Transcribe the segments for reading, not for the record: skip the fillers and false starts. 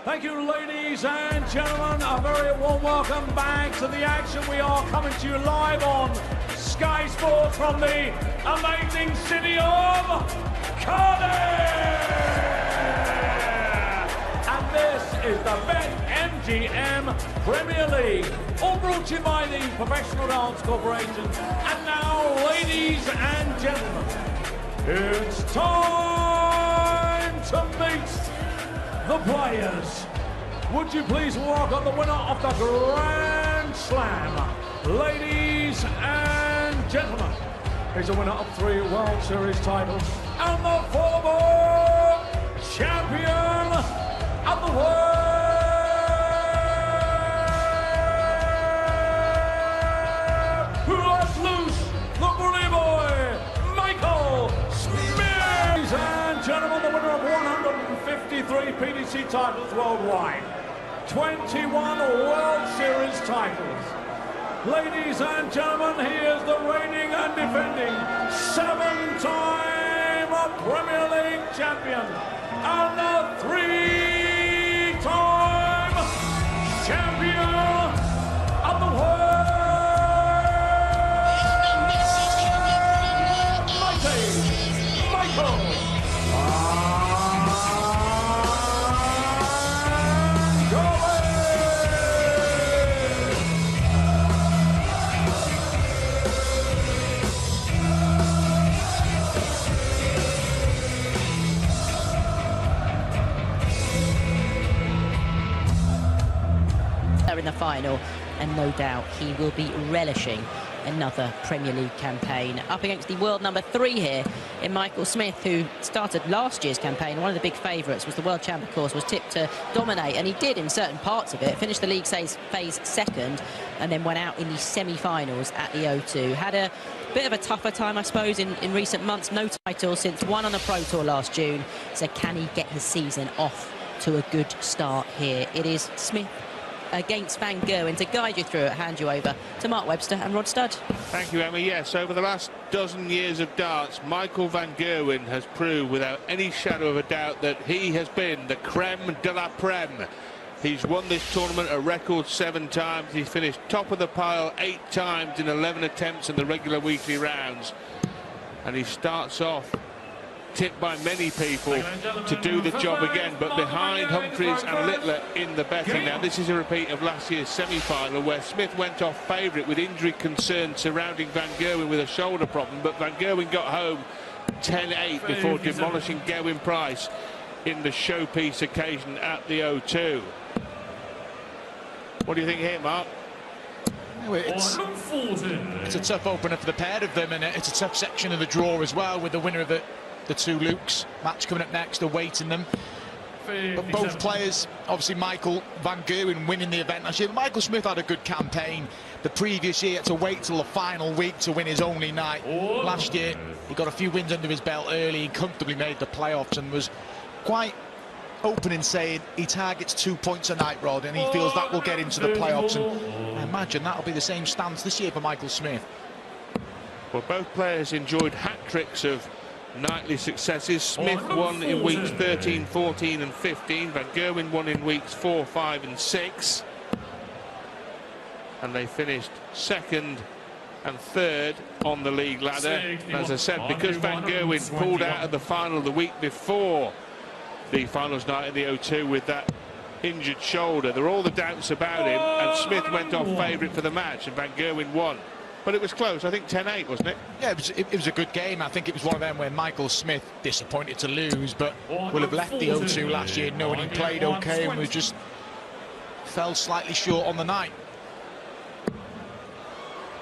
Thank you, ladies and gentlemen. A very warm welcome back to the action. We are coming to you live on Sky Sports from the amazing city of Cardiff. And this is the BetMGM Premier League, all brought to you by the Professional Dance Corporation. And now, ladies and gentlemen, it's time to meet the players. Would you please welcome the winner of the Grand Slam? Ladies and gentlemen, he's a winner of 3 World Series titles and the former champion of the world. Who lets loose the bully boy, Michael Smith. Ladies and gentlemen, the winner of 153 PDC titles worldwide, 21 World Series titles. Ladies and gentlemen, he is the reigning and defending 7-time Premier League champion and the 3-time champion of the world, Michael. In the final, and no doubt he will be relishing another Premier League campaign up against the world number 3 here in Michael Smith, who started last year's campaign. One of the big favourites, was the world champ, of course, was tipped to dominate, and he did in certain parts of it. Finished the league phase second and then went out in the semi-finals at the O2. Had a bit of a tougher time, I suppose, in recent months. No title since won on the Pro Tour last June. So can he get his season off to a good start here? It is Smith against Van Gerwen. To guide you through it, hand you over to Mark Webster and Rod Studd. Thank you, Emma. Yes, over the last dozen years of darts, Michael Van Gerwen has proved without any shadow of a doubt that he has been the creme de la creme. He's won this tournament a record 7 times. He finished top of the pile 8 times in 11 attempts in the regular weekly rounds. And he starts off tipped by many people to do the job again, but behind Humphries and Littler in the betting. Now, this is a repeat of last year's semi-final, where Smith went off favourite with injury concerns surrounding Van Gerwen with a shoulder problem, but Van Gerwen got home 10-8 before demolishing Gerwyn Price in the showpiece occasion at the O2. What do you think here, Mark? It's a tough opener for the pair of them, and it's a tough section of the draw as well, with the winner of the 2 Lukes match coming up next, awaiting them. But both players, obviously Michael Van Gerwen winning the event last year. Michael Smith had a good campaign the previous year, had to wait till the final week to win his only night. Last year he got a few wins under his belt early and comfortably made the playoffs, and was quite open in saying he targets 2 points a night, Rod, and he feels that will get into the playoffs, and I imagine that'll be the same stance this year for Michael Smith. Well, both players enjoyed hat-tricks of nightly successes. Smith won in weeks 13, 14 and 15. Van Gerwen won in weeks 4, 5 and 6. And they finished 2nd and 3rd on the league ladder. And as I said, because Van Gerwen pulled out of the final the week before the finals night at the O2 with that injured shoulder, there were all the doubts about him, and Smith went off favourite for the match, and Van Gerwen won. But it was close, I think 10-8, wasn't it? Yeah, it was a good game. I think it was one of them where Michael Smith, disappointed to lose, but will have left the O2 last year knowing he played okay and was just fell slightly short on the night.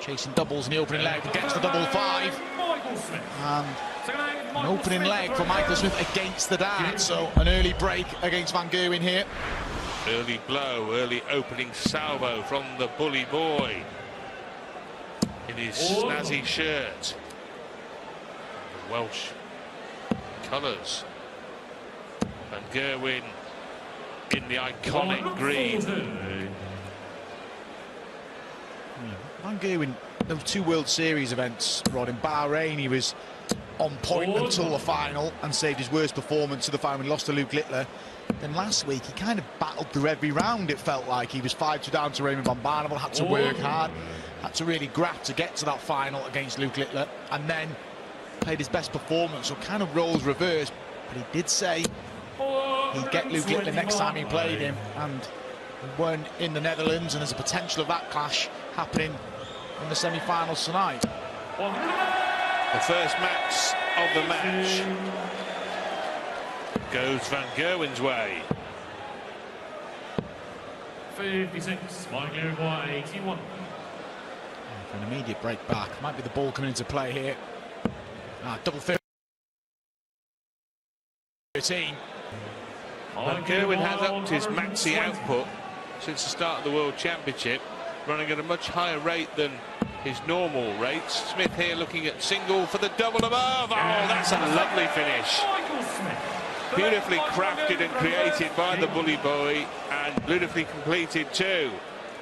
Chasing doubles in the opening leg, gets the double 5. And an opening leg for Michael Smith against the dart, so an early break against Van Gerwen here. Early blow, early opening salvo from the bully boy in his snazzy shirt. The Welsh colours. Van Gerwen in the iconic green. Van Gerwen, those 2 World Series events, Rod, in Bahrain, he was on point until the final and saved his worst performance to the final when he lost to Luke Littler. Then last week he kind of battled through every round. It felt like he was 5-2 down to Raymond van Barneveld, had to work hard, had to really graft to get to that final against Luke Littler, and then played his best performance, so kind of roles reversed. But he did say he'd get Luke Littler next time he played him, and he won in the Netherlands, and there's a potential of that clash happening in the semi-finals tonight. The first max of the match goes Van Gerwen's way. 56, Mike Gerwen, 81. For an immediate break back, might be the ball coming into play here. Double 13. Van Gerwen has upped his maxi output since the start of the World Championship, running at a much higher rate than his normal rates. Smith here looking at single for the double above. Oh, that's a lovely finish. Beautifully crafted and created by the bully boy, and beautifully completed too.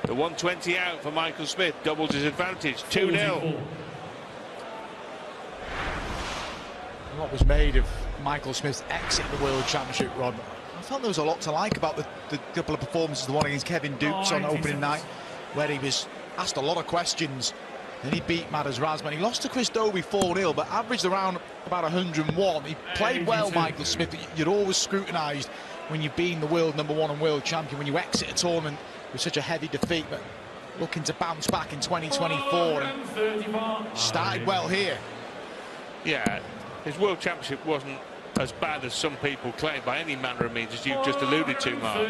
The 120 out for Michael Smith doubles his advantage. 2-0. What was made of Michael Smith's exit the World Championship, Rod? I felt there was a lot to like about the couple of performances, the one against Kevin Dukes on opening night, where he was asked a lot of questions. Then he beat Madas Razman. He lost to Chris Dobie 4-0, but averaged around about 101. He played well, Michael Smith. You're always scrutinised when you've been the world #1 and world champion, when you exit a tournament with such a heavy defeat, but looking to bounce back in 2024 and started well here. Yeah, his world championship wasn't as bad as some people claim by any manner of means, as you've just alluded to, Mark.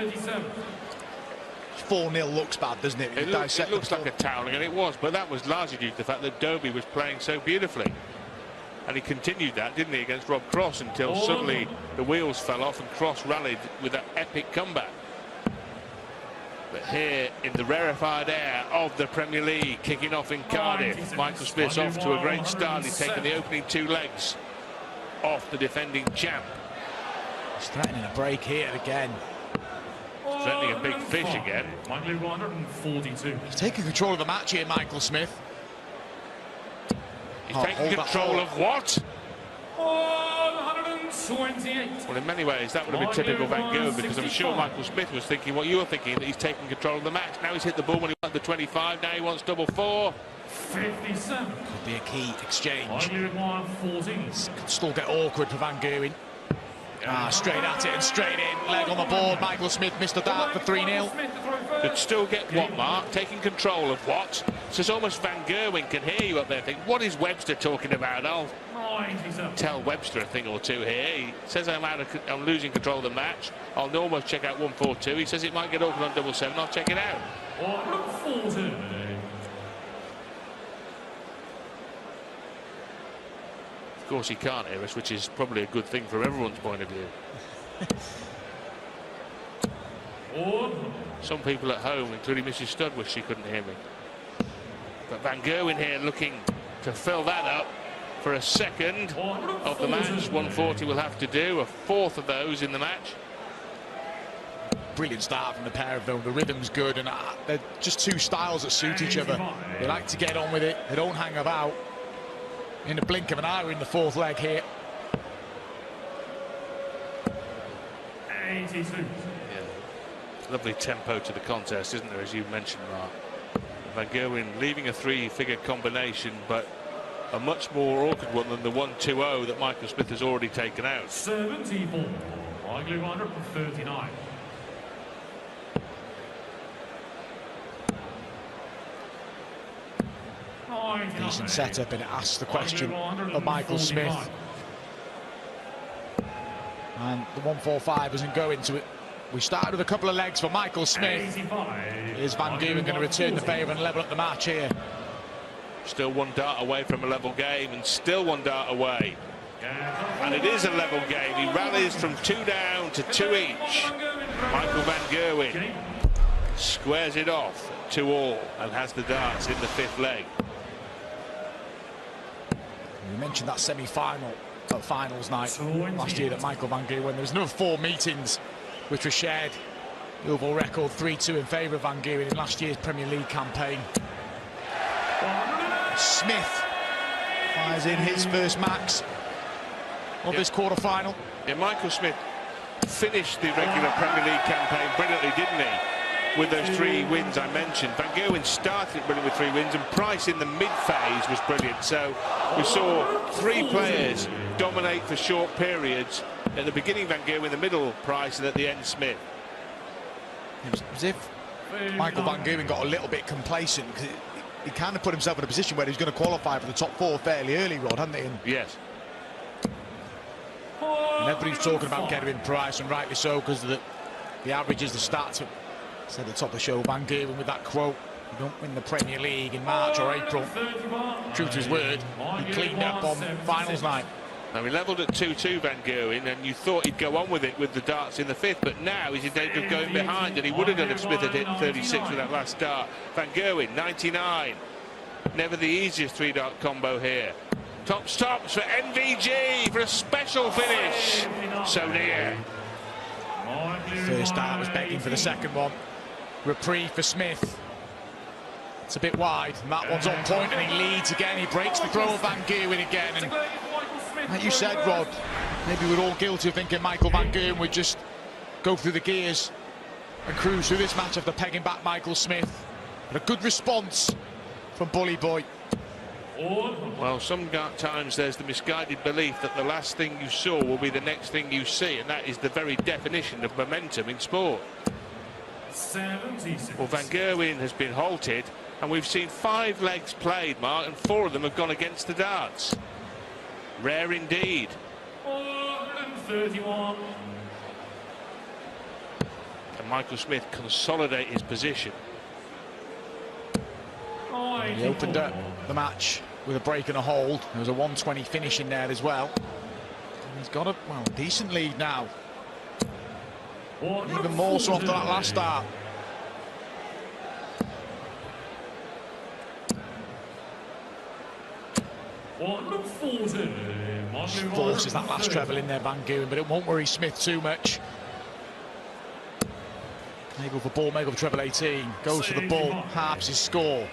4-0 looks bad, doesn't it? It looks like a toweling, and it was, but that was largely due to the fact that Dobie was playing so beautifully. And he continued that, didn't he, against Rob Cross, until suddenly the wheels fell off and Cross rallied with that epic comeback. But here in the rarefied air of the Premier League, kicking off in Cardiff, Michael Smith's off to a great start. He's taken the opening 2 legs off the defending champ. He's threatening a break here again. Threatening a big fish again. 142. He's taking control of the match here, Michael Smith. He's taking control of what? 128. Well, in many ways, that would have been typical Van Gerwen, because I'm sure Michael Smith was thinking what you were thinking, that he's taking control of the match. Now he's hit the ball when he wanted the 25, now he wants double 4. 57. Could be a key exchange. 114. Could still get awkward for Van Gerwen. Straight at it and straight in. Leg on the board. Michael Smith missed the dart for 3-0. Could still get what, Mark? Taking control of what? So it's almost Van Gerwen can hear you up there think, what is Webster talking about? I'll tell Webster a thing or two here. He says I'm losing control of the match. I'll almost check out 142. He says it might get awkward on double 7. I'll check it out. 114. Of course he can't hear us, which is probably a good thing from everyone's point of view. Some people at home, including Mrs. Studd, wish she couldn't hear me. But Van Gerwen here looking to fill that up for a second of the match. 140 will have to do, a 4th of those in the match. Brilliant start from the pair of them. The rhythm's good, and they're just 2 styles that suit each other. They like to get on with it. They don't hang about. In the blink of an eye, we're in the 4th leg here. 82. Yeah. Lovely tempo to the contest, isn't there, as you mentioned, Mark? Van Gerwen leaving a 3-figure combination, but a much more awkward one than the 1-2-0 that Michael Smith has already taken out. 74. Michael 139. Decent setup, and it asks the question of Michael Smith. And the 145 doesn't go into it. We started with a couple of legs for Michael Smith. Is Van Gerwen going to return the favour and level up the match here? Still 1 dart away from a level game, and still 1 dart away. And it is a level game. He rallies from 2 down to 2 each. Michael Van Gerwen squares it off 2-all and has the darts in the 5th leg. We mentioned that semi-final at finals night last year that Michael Van Gerwen. There was another 4 meetings which were shared. The overall record 3-2 in favour of Van Gerwen in last year's Premier League campaign. Smith fires in his first max. of this quarter-final. Yeah, Michael Smith finished the regular Premier League campaign brilliantly, didn't he? With those 3 wins I mentioned. Van Gerwen started it brilliant with 3 wins, and Price in the mid-phase was brilliant. So we saw 3 players dominate for short periods. At the beginning, Van Gerwen, in the middle, Price, and at the end, Smith. It was as if Michael Van Gerwen got a little bit complacent, because he kind of put himself in a position where he was going to qualify for the top 4 fairly early, Rod, hadn't he? And yes. And everybody's talking about Gerwen Price, and rightly so, because the averages, the stats said at the top of the show. Van Gerwen with that quote, "You don't win the Premier League in March or April." True to his word, he cleaned up on finals night. Now, he levelled at 2-2, Van Gerwen, and you thought he'd go on with it with the darts in the 5th, but now he's in danger of going behind, and he would have done if Smith had hit 36 with that last dart. Van Gerwen, 99. Never the easiest 3-dart combo here. Top stops for NVG for a special finish. So near. First dart was begging for the second one. Reprieve for Smith. It's a bit wide, and that one's on point, and he leads again. He breaks the throw of Van Gerwen again, and like you said, Rod, maybe we're all guilty of thinking Michael Van Gerwen would just go through the gears and cruise through this match after pegging back Michael Smith. But a good response from Bully Boy. Well, sometimes there's the misguided belief that the last thing you saw will be the next thing you see, and that is the very definition of momentum in sport. 76. Well, Van Gerwen has been halted, and we've seen 5 legs played, Mark, and 4 of them have gone against the darts. Rare indeed. 431. Can Michael Smith consolidate his position? He opened up the match with a break and a hold. There was a 120 finish in there as well. And he's got a, well, decent lead now. Even more so after that last start. Forces that last treble in there, Van Gerwen, but it won't worry Smith too much. May go for ball, may go for treble 18. Goes for the ball, halves his score.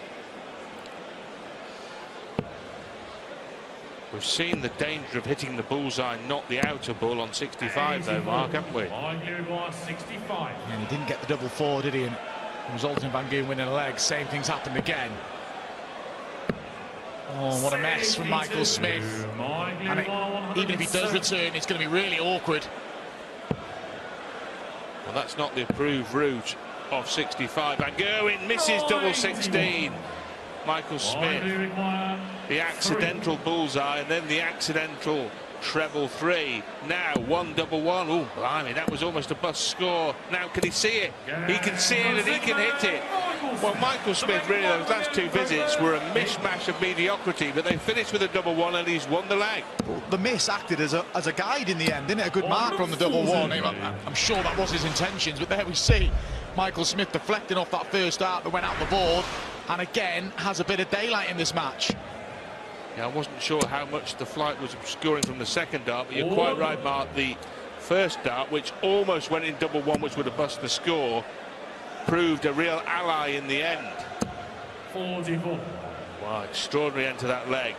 We've seen the danger of hitting the bullseye, not the outer ball on 65, though, Mark, haven't we? Yeah, And he didn't get the double 4, did he? And resulting in Van Gerwen winning a leg. Same thing's happened again. Oh, what a mess from Michael Smith. And even if he does return, it's going to be really awkward. Well, that's not the approved route of 65. Van Gerwen misses double 16. Michael Smith, the accidental bullseye, and then the accidental treble 3. Now 1 double 1. Oh, blimey, that was almost a bust score. Now can he see it? He can see it and he can hit it. Well, Michael Smith, really, those last 2 visits were a mishmash of mediocrity, but they finished with a double 1 and he's won the leg. Well, the miss acted as a guide in the end, didn't it? A good marker on the double 1. I'm sure that was his intentions, but there we see Michael Smith deflecting off that first dart that went out the board, and again has a bit of daylight in this match. Yeah, I wasn't sure how much the flight was obscuring from the second dart, but you're quite right, Mark. The first dart, which almost went in double 1, which would have busted the score, proved a real ally in the end. 44. Wow, extraordinary end to that leg.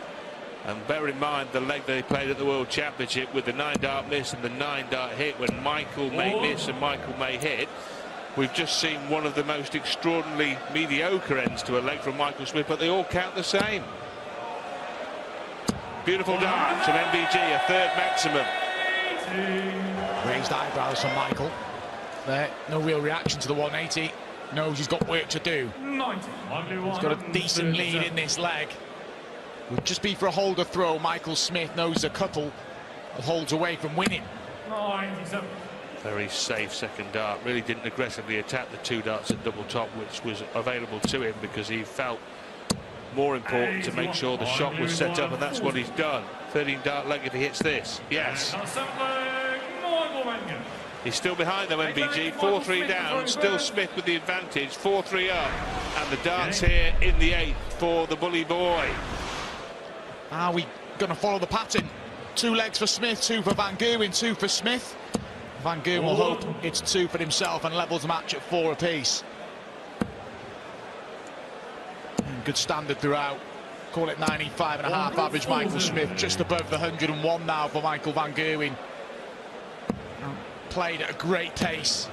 And bear in mind the leg they played at the World Championship with the 9-dart miss and the 9-dart hit, when Michael may miss and Michael may hit. We've just seen one of the most extraordinarily mediocre ends to a leg from Michael Smith, but they all count the same. Beautiful darts from NVG, a 3rd maximum. Raised eyebrows from Michael. There, no real reaction to the 180. Knows he's got work to do. 90. He's got a decent lead in this leg. Would just be for a hold or throw. Michael Smith knows a couple of holds away from winning. 97. Very safe second dart. Really didn't aggressively attack the 2 darts at double top, which was available to him because he felt more important to make sure the shot was set up, and that's what he's done. 13-dart leg if he hits this. Yes. He's still behind though, MVG. 4-3 down. Still Smith with the advantage. 4-3 up. And the darts here in the 8th for the Bully Boy. Are we going to follow the pattern? 2 legs for Smith, 2 for Van Gerwen, 2 for Smith. Van Gerwen will hope it's 2 for himself and levels the match at 4 apiece. And good standard throughout. call it 95.5 average Michael Smith, just above the 101 now for Michael van Gerwen. Played at a great pace.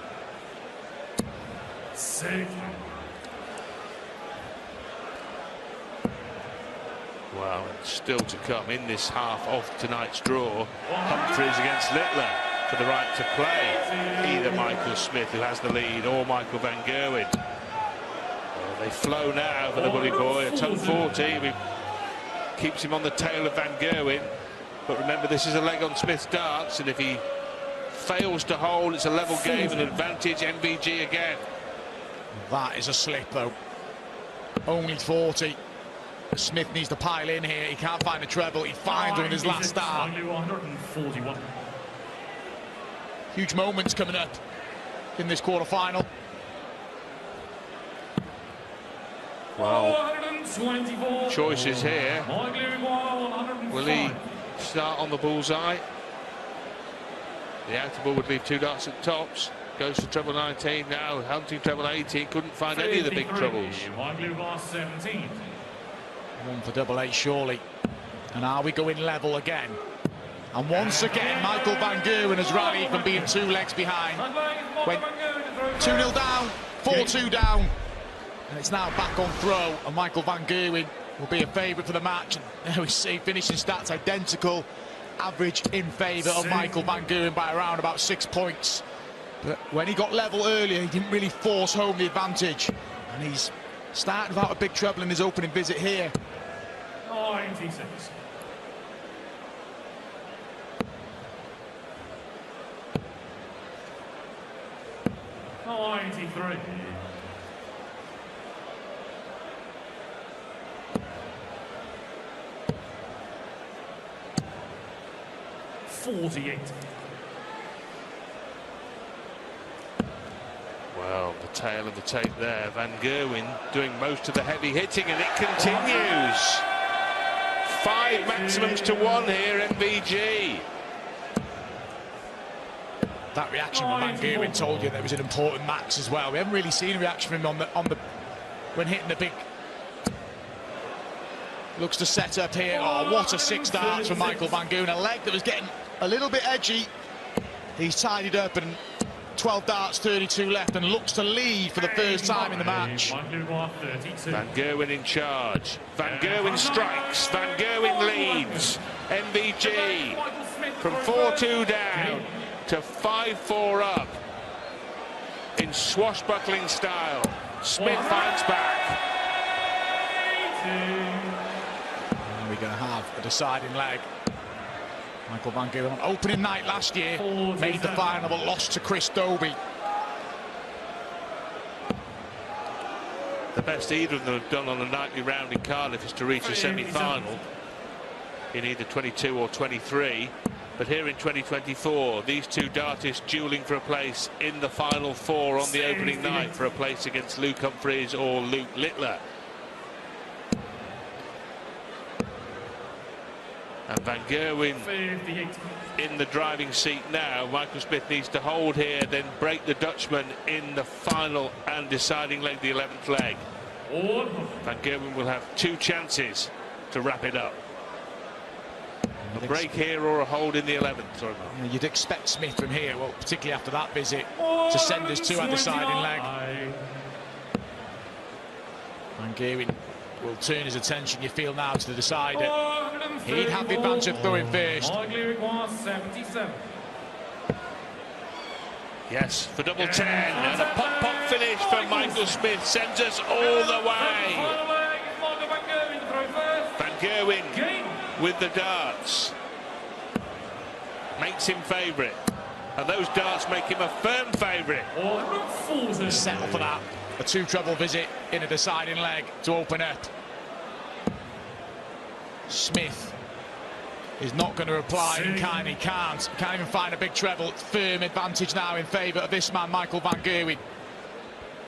Well, still to come in this half of tonight's draw. Humphries against Littler for the right to play. Either Michael Smith, who has the lead, or Michael van Gerwen. Well, they flow now for the bully boy. A ton 40. Keeps him on the tail of van Gerwen. But remember, this is a leg on Smith's darts, and if he fails to hold, it's a level game and advantage MVG again. That is a slip, though. Only 40. Smith needs to pile in here. He can't find a treble. He finds one in his last start. 141. Huge moments coming up in this quarter-final. Well, choices here. Will he start on the bullseye? The outer ball would leave 2 darts at tops. Goes for treble 19 now, hunting treble 18. Couldn't find any of the big troubles. 17. One for double 8, surely. And are we going level again? And once again, Michael van Gerwen has rallied from being 2 legs behind. Went 2-0 down, 4-2 down. And it's now back on throw, and Michael van Gerwen will be a favourite for the match. And there we see finishing stats identical. Average in favour of Michael van Gerwen by around about 6 points. But when he got level earlier, he didn't really force home the advantage. And he's starting without a big treble in his opening visit here. 96. '93. 48. Well, the tail of the tape there. Van Gerwen doing most of the heavy hitting, and it continues. 5 maximums to 1 here, MVG. That reaction from Van Gerwen told you that it was an important max as well. We haven't really seen a reaction from him when hitting the big. Looks to set up here. Oh, what a 6 darts from Michael van Gerwen. A leg that was getting a little bit edgy. He's tidied up, and 12 darts, 32 left, and looks to lead for the first time in the match. Van Gerwen in charge. Van Gerwen strikes. Van Gerwen leads. MVG from 4-2 down to 5-4 up in swashbuckling style. Smith fights back. And we're going to have a deciding leg. Michael van Gerwen on opening night last year made the final but lost to Chris Dobie. The best either of them have done on a nightly round in Cardiff is to reach a semi-final in either 22 or 23. But here in 2024, these 2 dartists duelling for a place in the final 4 on the opening night for a place against Luke Humphries or Luke Littler. And Van Gerwen in the driving seat now. Michael Smith needs to hold here, then break the Dutchman in the final and deciding leg, the 11th leg. Van Gerwen will have 2 chances to wrap it up. A break here or a hold in the 11th. Sorry, Mark. You'd expect Smith from here, well, particularly after that visit, to send us to a deciding leg. Van Gerwen will turn his attention, you feel now, to the decider. He'd have the advantage of throwing first. Yes, for double 10, and a pop-pop finish for Michael Smith sends us all the way. Van Gerwen with the darts makes him favourite, and those darts make him a firm favourite. Settle for that. A 2 treble visit in a deciding leg to open up. Smith is not going to reply in kind. He can't even find a big treble. Firm advantage now in favour of this man, Michael van Gerwen.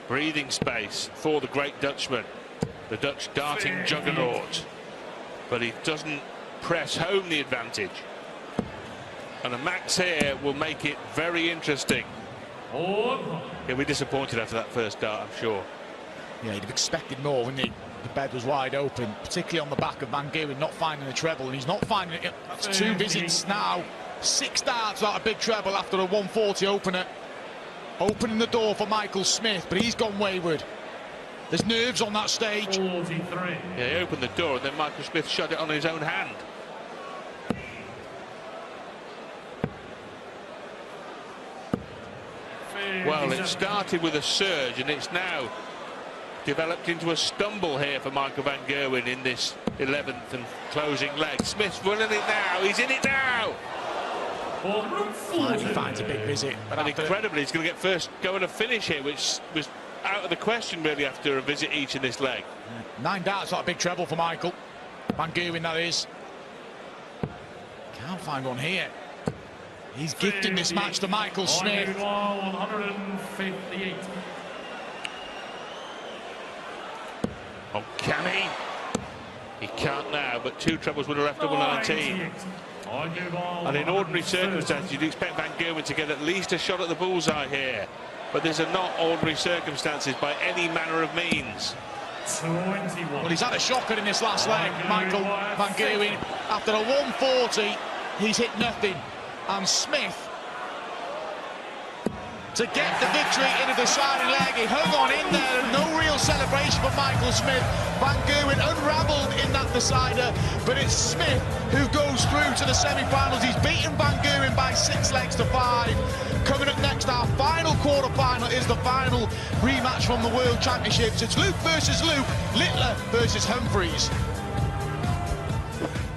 Breathing space for the great Dutchman, the Dutch darting juggernaut, but he doesn't press home the advantage. And a max here will make it very interesting. He'll be disappointed after that first dart, I'm sure. Yeah, he'd have expected more, wouldn't he? The bed was wide open, particularly on the back of Van Gerwen, not finding the treble, and he's not finding it. That's 2 visits now. 6 darts out of big treble after a 140 opener. Opening the door for Michael Smith, but he's gone wayward. There's nerves on that stage. 43. Yeah, he opened the door and then Michael Smith shot it on his own hand. Well, it started with a surge and it's now developed into a stumble here for Michael Van Gerwen in this 11th and closing leg. Smith's winning it now. He's in it now. Finally finds a big visit. But And incredibly, he's going to get first go and a finish here, which was out of the question really after a visit each in this leg. 9 darts out of big treble for Michael Van Gerwen, that is. Can't find one here. He's gifting this match to Michael Smith. 158. Oh, can he? He can't now, but 2 trebles would have left double 19. And in ordinary circumstances, you'd expect Van Gerwen to get at least a shot at the bullseye here. But these are not ordinary circumstances by any manner of means. 21. Well, he's had a shocker in this last leg, Michael Van Gerwen. After a 140, he's hit nothing. And Smith, to get the victory in a deciding leg, he hung on in there. No real celebration for Michael Smith. Van Gerwen unravelled in that decider, but it's Smith who goes through to the semi-finals. He's beaten Van Gerwen by 6 legs to 5. Coming up next, our final quarter-final is the final rematch from the World Championships. It's Luke versus Luke, Littler versus Humphreys.